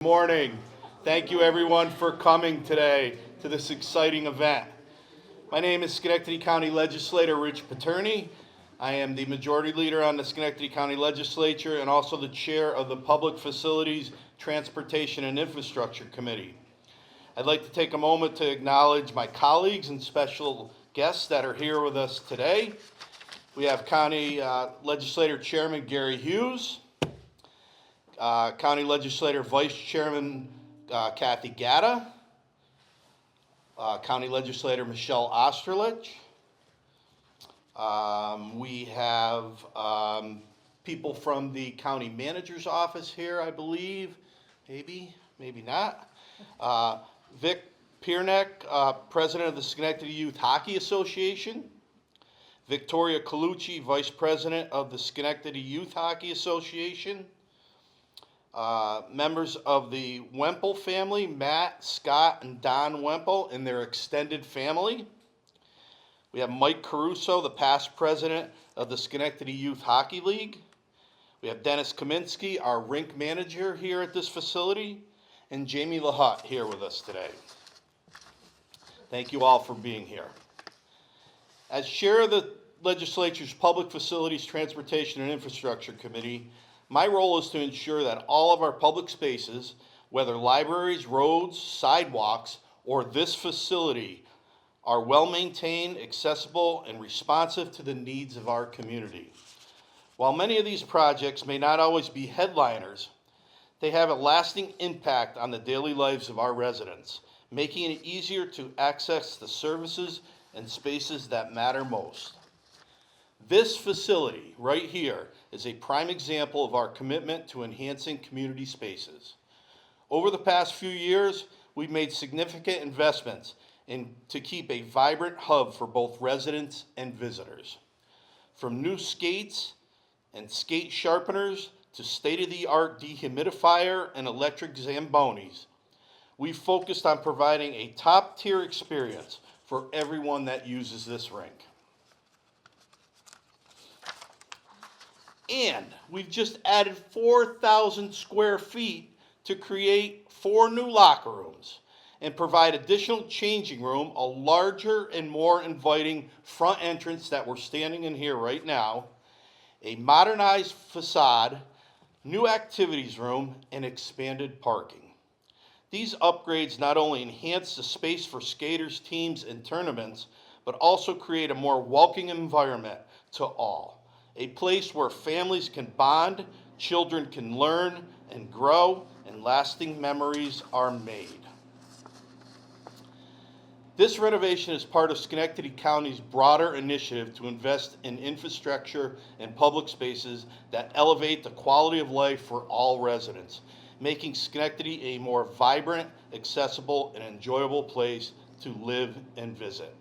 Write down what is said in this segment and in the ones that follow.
Morning. Thank you everyone for coming today to this exciting event. My name is Schenectady County Legislator Rich Paterni. I am the Majority Leader on the Schenectady County Legislature and also the Chair of the Public Facilities, Transportation and Infrastructure Committee. I'd like to take a moment to acknowledge my colleagues and special guests that are here with us today. We have County Legislator Chairman Gary Hughes, County Legislator Vice Chairman Kathy Gatta, County Legislator Michelle Osterlich. We have people from the County Manager's Office here, I believe. Maybe not. Vic Pierneck, President of the Schenectady Youth Hockey Association. Victoria Colucci, Vice President of the Schenectady Youth Hockey Association. Members of the Wemple family, Matt, Scott, and Don Wemple and their extended family. We have Mike Caruso, the past president of the Schenectady Youth Hockey League. We have Dennis Kaminsky, our rink manager here at this facility, and Jamie LaHutte here with us today. Thank you all for being here. As chair of the Legislature's Public Facilities, Transportation, and Infrastructure Committee, my role is to ensure that all of our public spaces, whether libraries, roads, sidewalks, or this facility, are well maintained, accessible, and responsive to the needs of our community. While many of these projects may not always be headliners, they have a lasting impact on the daily lives of our residents, making it easier to access the services and spaces that matter most. This facility right here is a prime example of our commitment to enhancing community spaces. Over the past few years, we've made significant investments to keep a vibrant hub for both residents and visitors. From new skates and skate sharpeners to state-of-the-art dehumidifier and electric Zambonis, we've focused on providing a top-tier experience for everyone that uses this rink. And we've just added 4,000 square feet to create 4 new locker rooms and provide additional changing room, a larger and more inviting front entrance that we're standing in here right now, a modernized facade, new activities room, and expanded parking. These upgrades not only enhance the space for skaters, teams, and tournaments, but also create a more welcoming environment to all. A place where families can bond, children can learn and grow, and lasting memories are made. This renovation is part of Schenectady County's broader initiative to invest in infrastructure and public spaces that elevate the quality of life for all residents, making Schenectady a more vibrant, accessible, and enjoyable place to live and visit.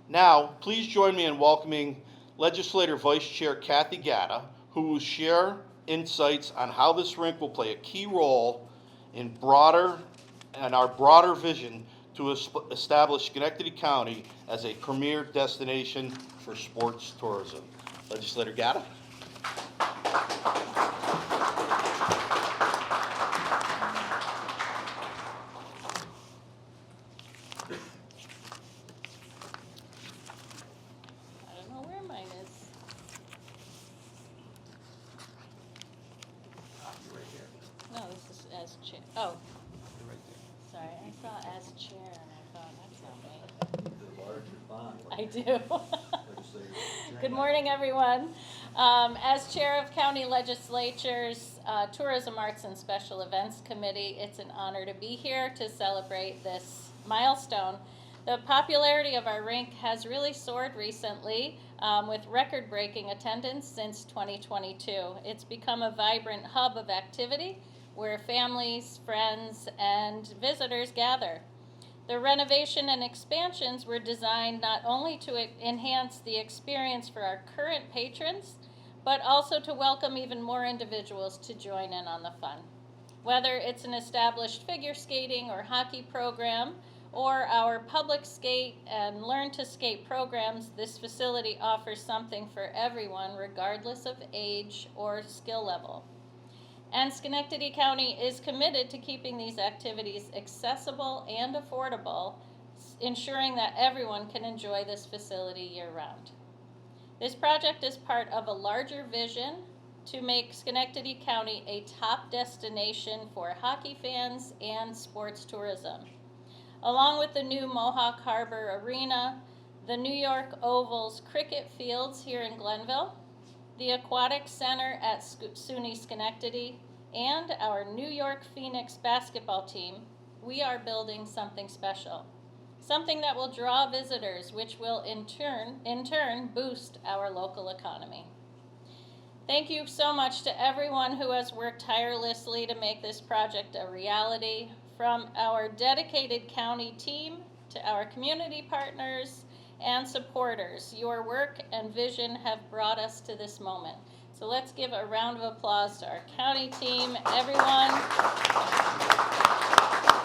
Now, please join me in welcoming Legislator Vice Chair Kathy Gatta, who will share insights on how this rink will play a key role in our broader vision to establish Schenectady County as a premier destination for sports tourism. Legislator Gatta. Oh, sorry, I saw as chair and I thought, that's not me. The larger font. I do. Good morning, everyone. As chair of County Legislature's Tourism, Arts, and Special Events Committee, it's an honor to be here to celebrate this milestone. The popularity of our rink has really soared recently with record-breaking attendance since 2022. It's become a vibrant hub of activity where families, friends, and visitors gather. The renovation and expansions were designed not only to enhance the experience for our current patrons, but also to welcome even more individuals to join in on the fun. Whether it's an established figure skating or hockey program, or our public skate and learn to skate programs, this facility offers something for everyone regardless of age or skill level. And Schenectady County is committed to keeping these activities accessible and affordable, ensuring that everyone can enjoy this facility year-round. This project is part of a larger vision to make Schenectady County a top destination for hockey fans and sports tourism. Along with the new Mohawk Harbor Arena, the New York Oval's cricket fields here in Glenville, the Aquatic Center at SUNY Schenectady, and our New York Phoenix basketball team, we are building something special. Something that will draw visitors, which will in turn boost our local economy. Thank you so much to everyone who has worked tirelessly to make this project a reality, from our dedicated county team to our community partners and supporters. Your work and vision have brought us to this moment. So let's give a round of applause to our county team, everyone.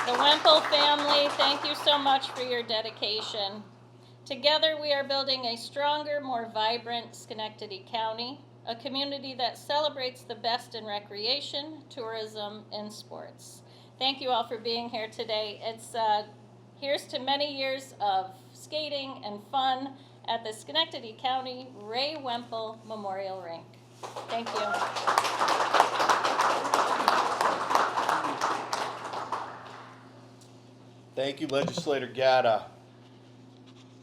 The Wemple family, thank you so much for your dedication. Together we are building a stronger, more vibrant Schenectady County, a community that celebrates the best in recreation, tourism, and sports. Thank you all for being here today. Here's to many years of skating and fun at the Schenectady County Ray Wemple Memorial Rink. Thank you. Thank you, Legislator Gatta.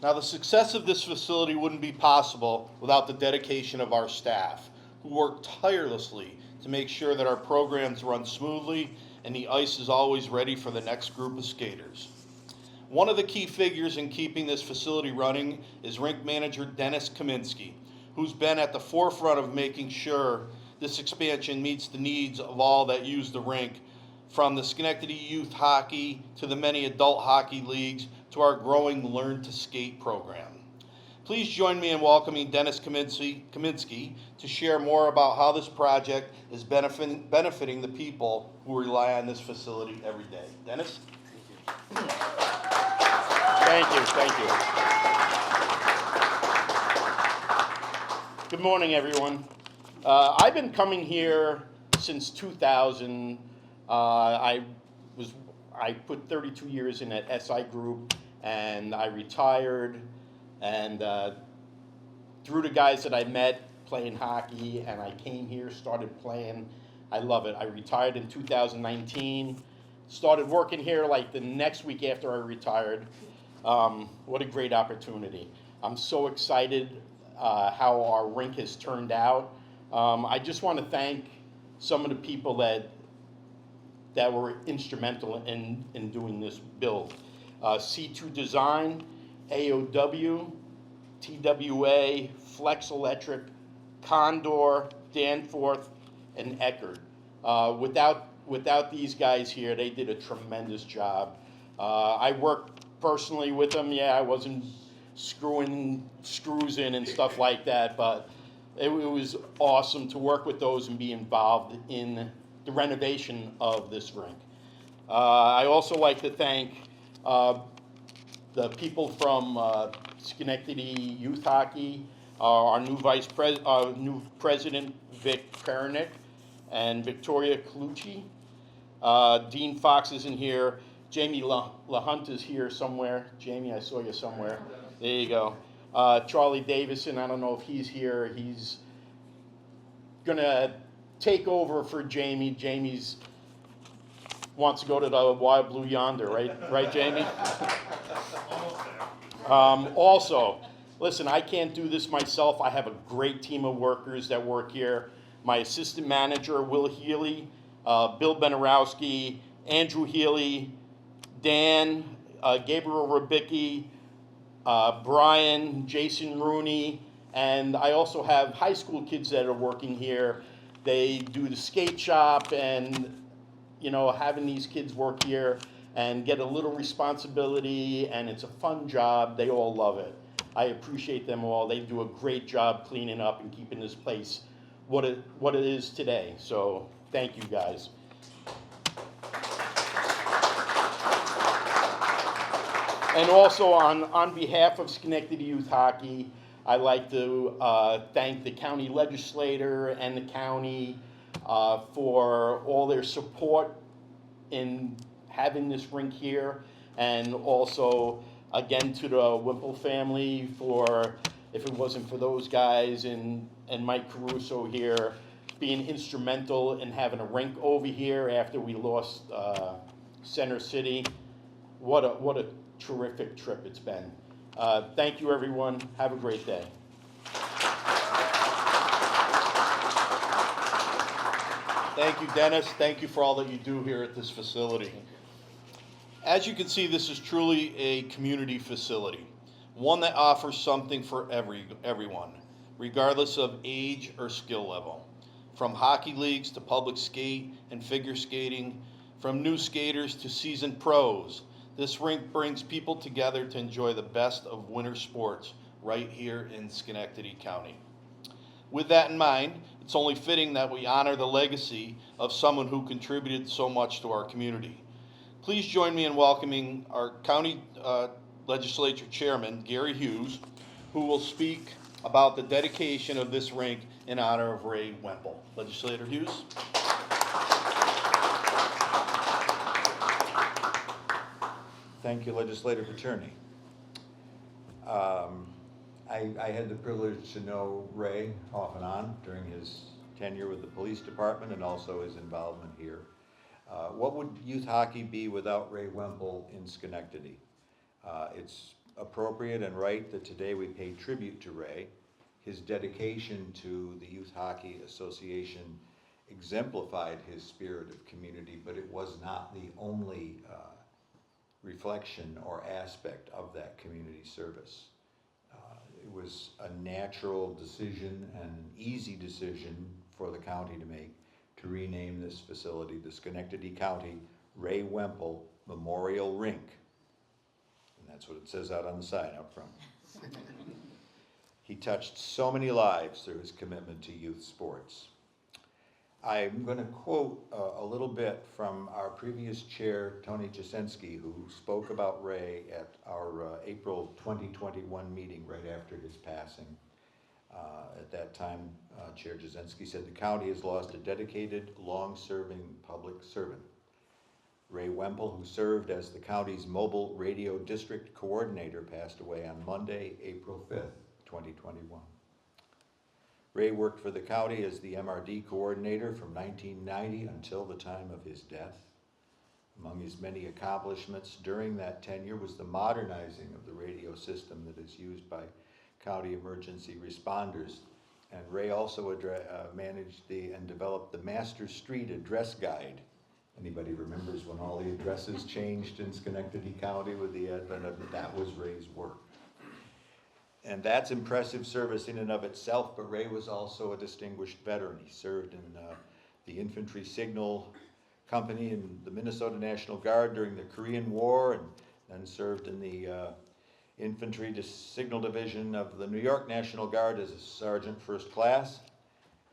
Now, the success of this facility wouldn't be possible without the dedication of our staff, who work tirelessly to make sure that our programs run smoothly and the ice is always ready for the next group of skaters. One of the key figures in keeping this facility running is rink manager Dennis Kaminsky, who's been at the forefront of making sure this expansion meets the needs of all that use the rink, from the Schenectady youth hockey to the many adult hockey leagues to our growing Learn to Skate program. Please join me in welcoming Dennis Kaminsky to share more about how this project is benefiting the people who rely on this facility every day. Dennis? Thank you. Good morning, everyone. I've been coming here since 2000. I put 32 years in at SI Group, and I retired. And through the guys that I met playing hockey, and I came here, started playing. I love it. I retired in 2019. Started working here like the next week after I retired. What a great opportunity. I'm so excited how our rink has turned out. I just want to thank some of the people that were instrumental in doing this build. C2 Design, AOW, TWA, Flex Electric, Condor, Danforth, and Eckerd. Without these guys here, they did a tremendous job. I worked personally with them. Yeah, I wasn't screwing screws in and stuff like that, but it was awesome to work with those and be involved in the renovation of this rink. I also like to thank the people from Schenectady Youth Hockey, our new new president, Vic Pernick, and Victoria Colucci. Dean Fox isn't here. Jamie LaHunt is here somewhere. Jamie, I saw you somewhere. There you go. Charlie Davison, I don't know if he's here. He's gonna take over for Jamie. Jamie's wants to go to the Wild Blue Yonder, right, Jamie? Also, listen, I can't do this myself. I have a great team of workers that work here. My assistant manager, Will Healy, Bill Benarowski, Andrew Healy, Dan, Gabriel Rabicki, Brian, Jason Rooney, and I also have high school kids that are working here. They do the skate shop, and having these kids work here and get a little responsibility, and it's a fun job. They all love it. I appreciate them all. They do a great job cleaning up and keeping this place what it is today. So thank you guys. And also on behalf of Schenectady Youth Hockey, I'd like to thank the county legislator and the county. for all their support in having this rink here, and also again to the Wemple family for, if it wasn't for those guys and Mike Caruso here being instrumental in having a rink over here after we lost Center City. What a terrific trip it's been. Thank you, everyone. Have a great day. Thank you, Dennis. Thank you for all that you do here at this facility. As you can see, this is truly a community facility, one that offers something for everyone, regardless of age or skill level. From hockey leagues to public skate and figure skating, from new skaters to seasoned pros, this rink brings people together to enjoy the best of winter sports right here in Schenectady County. With that in mind, it's only fitting that we honor the legacy of someone who contributed so much to our community. Please join me in welcoming our County Legislature Chairman, Gary Hughes, who will speak about the dedication of this rink in honor of Ray Wemple. Legislator Hughes. Thank you, Legislative Attorney. I had the privilege to know Ray off and on during his tenure with the police department and also his involvement here. What would youth hockey be without Ray Wemple in Schenectady? It's appropriate and right that today we pay tribute to Ray. His dedication to the Youth Hockey Association exemplified his spirit of community, but it was not the only reflection or aspect of that community service. It was a natural decision and an easy decision for the county to make to rename this facility the Schenectady County Ray Wemple Memorial Rink. And that's what it says out on the sign up front. He touched so many lives through his commitment to youth sports. I'm going to quote a little bit from our previous chair, Tony Jasinski, who spoke about Ray at our April 2021 meeting right after his passing. At that time, Chair Jasinski said, "The county has lost a dedicated, long-serving public servant. Ray Wemple, who served as the county's mobile radio district coordinator, passed away on Monday, April 5th, 2021. Ray worked for the county as the MRD coordinator from 1990 until the time of his death. Among his many accomplishments during that tenure was the modernizing of the radio system that is used by county emergency responders. And Ray also managed and developed the Master Street Address Guide. Anybody remembers when all the addresses changed in Schenectady County with the advent of it? That was Ray's work. And that's impressive service in and of itself, but Ray was also a distinguished veteran. He served in the Infantry Signal Company in the Minnesota National Guard during the Korean War, and then served in the Infantry Signal Division of the New York National Guard as a Sergeant First Class.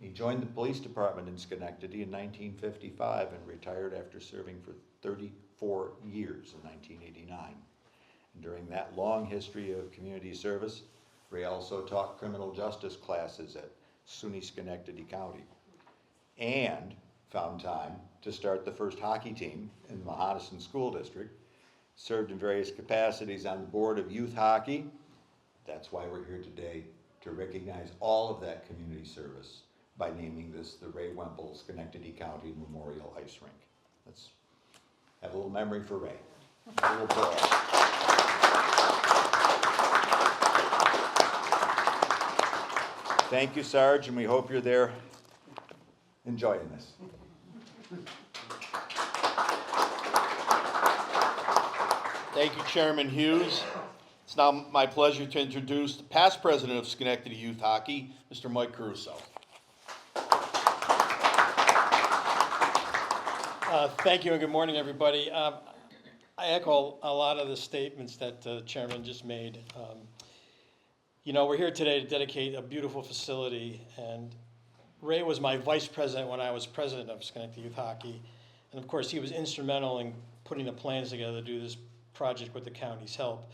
He joined the police department in Schenectady in 1955 and retired after serving for 34 years in 1989. And during that long history of community service, Ray also taught criminal justice classes at SUNY Schenectady County and found time to start the first hockey team in the Mahonison School District, served in various capacities on the board of youth hockey. That's why we're here today, to recognize all of that community service by naming this the Ray Wemple Schenectady County Memorial Ice Rink. Let's have a little memory for Ray. A little applause. Thank you, Sarge, and we hope you're there enjoying this. Thank you, Chairman Hughes. It's now my pleasure to introduce the past president of Schenectady Youth Hockey, Mr. Mike Caruso. Thank you and good morning, everybody. I echo a lot of the statements that the chairman just made. You know, we're here today to dedicate a beautiful facility, and Ray was my vice president when I was president of Schenectady Youth Hockey, and of course he was instrumental in putting the plans together to do this project with the county's help.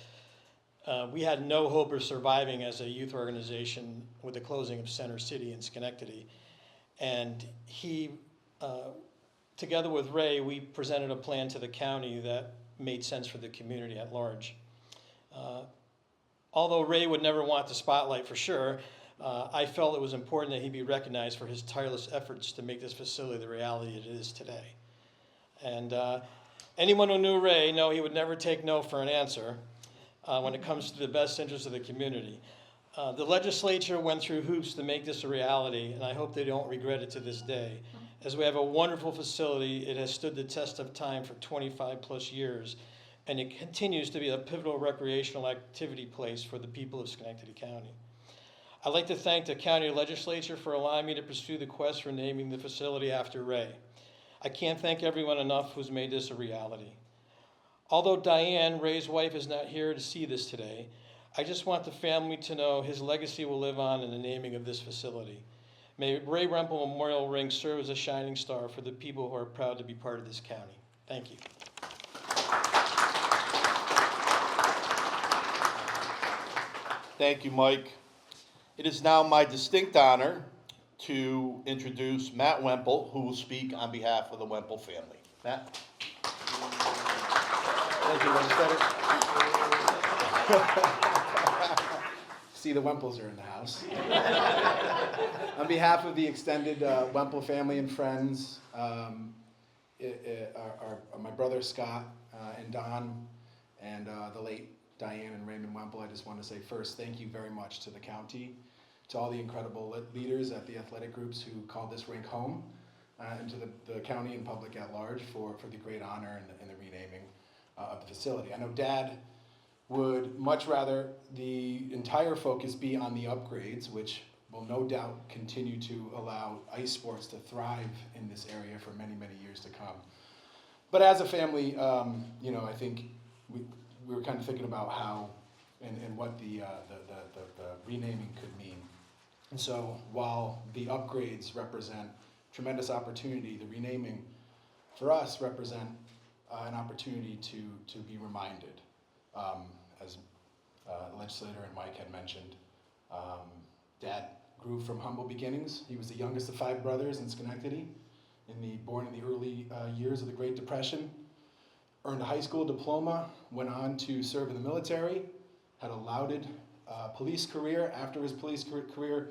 We had no hope of surviving as a youth organization with the closing of Center City in Schenectady, and he together with Ray, we presented a plan to the county that made sense for the community at large. Although Ray would never want the spotlight for sure, I felt it was important that he be recognized for his tireless efforts to make this facility the reality it is today. And anyone who knew Ray know he would never take no for an answer when it comes to the best interest of the community. The legislature went through hoops to make this a reality, and I hope they don't regret it to this day. As we have a wonderful facility, it has stood the test of time for 25 plus years, and it continues to be a pivotal recreational activity place for the people of Schenectady County. I'd like to thank the county legislature for allowing me to pursue the quest for naming the facility after Ray. I can't thank everyone enough who's made this a reality. Although Diane, Ray's wife, is not here to see this today, I just want the family to know his legacy will live on in the naming of this facility. May Ray Wemple Memorial Rink serve as a shining star for the people who are proud to be part of this county. Thank you. Thank you, Mike. It is now my distinct honor to introduce Matt Wemple, who will speak on behalf of the Wemple family. Matt? Thank you, Legislator. See, the Wemples are in the house. On behalf of the extended Wemple family and friends, my brother Scott and Don, and the late Diane and Raymond Wemple, I just want to say first, thank you very much to the county, to all the incredible leaders at the athletic groups who called this rink home, and to the county and public at large for the great honor and the renaming of the facility. I know Dad would much rather the entire focus be on the upgrades, which will no doubt continue to allow ice sports to thrive in this area for many, many years to come. But as a family, I think we were kind of thinking about how and what the renaming could mean. And so while the upgrades represent tremendous opportunity, the renaming for us represent an opportunity to be reminded. As the legislator and Mike had mentioned, Dad grew from humble beginnings. He was the youngest of 5 brothers in Schenectady, born in the early years of the Great Depression, earned a high school diploma, went on to serve in the military, had a lauded police career. After his police career,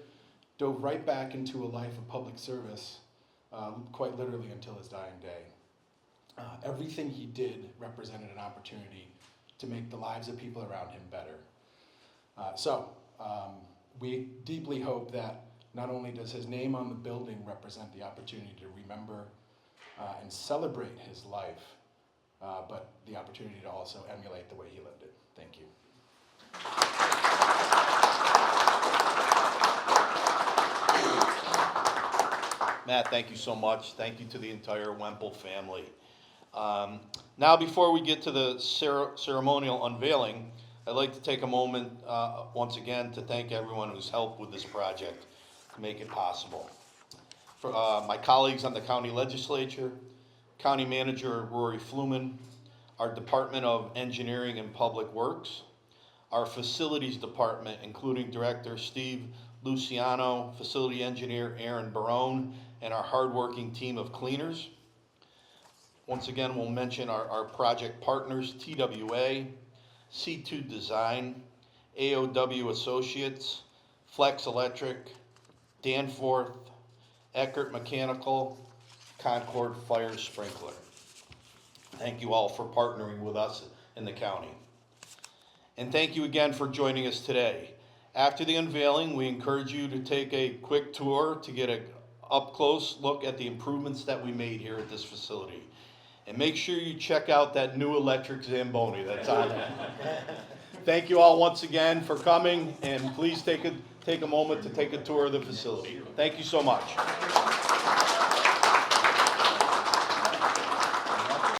dove right back into a life of public service, quite literally until his dying day. Everything he did represented an opportunity to make the lives of people around him better. We deeply hope that not only does his name on the building represent the opportunity to remember and celebrate his life, but the opportunity to also emulate the way he lived it. Thank you. Matt, thank you so much. Thank you to the entire Wemple family. Now, before we get to the ceremonial unveiling, I'd like to take a moment once again to thank everyone who's helped with this project to make it possible. For my colleagues on the county legislature, County Manager Rory Fluman, our Department of Engineering and Public Works, our Facilities Department, including Director Steve Luciano, Facility Engineer Aaron Barone, and our hardworking team of cleaners. Once again, we'll mention our project partners, TWA, C2 Design, AOW Associates, Flex Electric, Danforth, Eckert Mechanical, Concord Fire Sprinkler. Thank you all for partnering with us in the county. And thank you again for joining us today. After the unveiling, we encourage you to take a quick tour to get an up-close look at the improvements that we made here at this facility. And make sure you check out that new electric Zamboni that's on there. Thank you all once again for coming, and please take a moment to take a tour of the facility. Thank you so much.